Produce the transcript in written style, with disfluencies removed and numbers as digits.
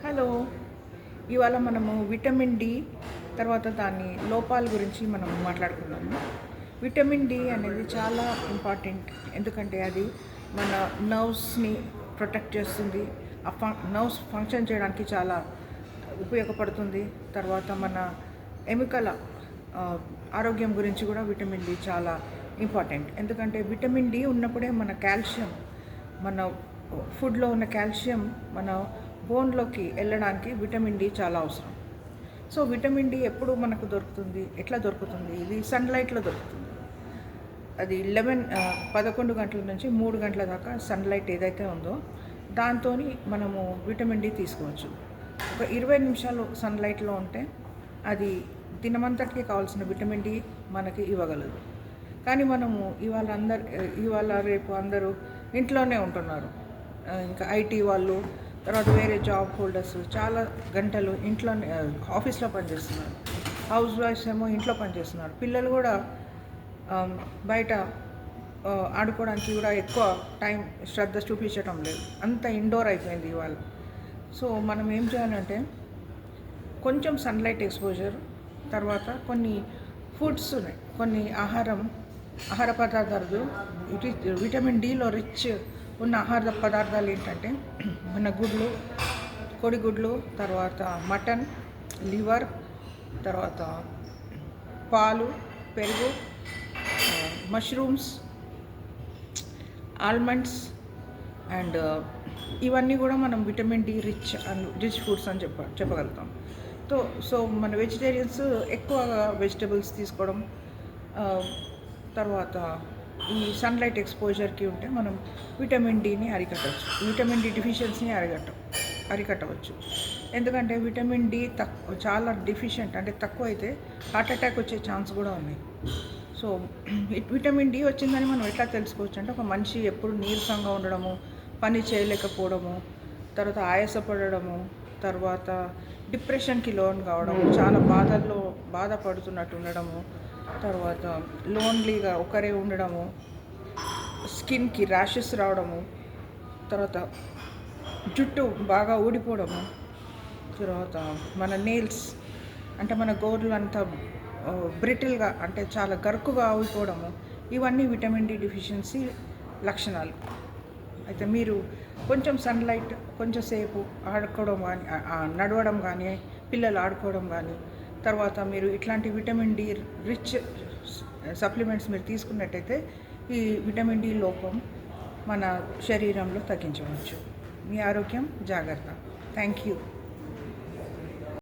Hello. ఇవాళ మనము vitamin D తర్వాత దాని లోపాల గురించి మనం మాట్లాడుకుందాము. విటమిన్ డి అనేది చాలా ఇంపార్టెంట్, ఎందుకంటే అది మన నర్వ్స్ని ప్రొటెక్ట్ చేస్తుంది. నర్వ్స్ ఫంక్షన్ చేయడానికి చాలా ఉపయోగపడుతుంది. తర్వాత మన ఎముకల ఆరోగ్యం గురించి కూడా విటమిన్ డి చాలా ఇంపార్టెంట్, ఎందుకంటే విటమిన్ డి ఉన్నప్పుడే మన కాల్షియం, మన ఫుడ్లో ఉన్న కాల్షియం మన బోన్లోకి వెళ్ళడానికి విటమిన్ డి చాలా అవసరం. సో విటమిన్ డి ఎప్పుడు మనకు దొరుకుతుంది, ఎట్లా దొరుకుతుంది? ఇది సన్లైట్లో దొరుకుతుంది. అది 11 గంటల నుంచి 3 గంటల దాకా సన్లైట్ ఏదైతే ఉందో దాంతో మనము విటమిన్ డి తీసుకోవచ్చు. ఒక 20 నిమిషాలు సన్లైట్లో ఉంటే అది దినమంతటికి కావాల్సిన విటమిన్ డి మనకి ఇవ్వగలదు. కానీ మనము ఇవాళ రేపు అందరూ ఇంట్లోనే ఉంటున్నారు. ఇంకా ఐటీ వాళ్ళు, తర్వాత వేరే జాబ్ హోల్డర్స్ చాలా గంటలు ఇంట్లోనే ఆఫీస్లో పనిచేస్తున్నారు. హౌస్ వైఫ్స్ ఏమో ఇంట్లో పనిచేస్తున్నారు. పిల్లలు కూడా బయట ఆడుకోవడానికి కూడా ఎక్కువ టైం శ్రద్ధ చూపించడం లేదు, అంత ఇండోర్ అయిపోయింది ఇవాళ. సో మనం ఏం చేయాలంటే కొంచెం సన్లైట్ ఎక్స్పోజర్, తర్వాత కొన్ని ఫుడ్స్ ఉన్నాయి, కొన్ని ఆహార పదార్థాలు విటమిన్ డిలో రిచ్ ఉన్న ఆహార పదార్థాలు ఏంటంటే మన గుడ్లు, కోడిగుడ్లు, తర్వాత మటన్, లివర్, తర్వాత పాలు, పెరుగు, మష్రూమ్స్, ఆల్మండ్స్ అండ్ ఇవన్నీ కూడా మనం విటమిన్ డి రిచ్ ఫుడ్స్ అని చెప్పగలుగుతాం. సో మన వెజిటేరియన్స్ ఎక్కువగా వెజిటబుల్స్ తీసుకోవడం, తర్వాత ఈ సన్లైట్ ఎక్స్పోజర్కి ఉంటే మనం విటమిన్ డిని అరికట్టవచ్చు, విటమిన్ డి డెఫిషియన్సీని అరికట్టవచ్చు. ఎందుకంటే విటమిన్ డి చాలా డెఫిషియెంట్, అంటే తక్కువ అయితే హార్ట్ అటాక్ వచ్చే ఛాన్స్ కూడా ఉన్నాయి. సో విటమిన్ డి వచ్చిందని మనం ఎట్లా తెలుసుకోవచ్చు అంటే, ఒక మనిషి ఎప్పుడు నీరసంగా ఉండడము, పని చేయలేకపోవడము, తర్వాత ఆయాసపడము, తర్వాత డిప్రెషన్కి లోన్ కావడము, చాలా బాధపడుతున్నట్టు ఉండడము, తర్వాత లోన్లీగా ఒకరే ఉండడము, స్కిన్కి ర్యాషెస్ రావడము, తర్వాత జుట్టు బాగా ఊడిపోవడము, తర్వాత మన నెయిల్స్ అంటే మన గోర్లు అంతా బ్రిటిల్గా అంటే చాలా గరుకుగా అయిపోవడము, ఇవన్నీ విటమిన్ డి డెఫిషియన్సీ లక్షణాలు. అయితే మీరు కొంచెం సన్లైట్, కొంచెం సేపు ఆడుకోవడం కానీ, నడవడం కానీ, పిల్లలు ఆడుకోవడం కానీ, తర్వాత మీరు ఇట్లాంటి విటమిన్ డి రిచ్ సప్లిమెంట్స్ మీరు తీసుకున్నట్టయితే ఈ విటమిన్ డి లోపం మన శరీరంలో తగ్గించవచ్చు. మీ ఆరోగ్యం జాగ్రత్త. Thank you.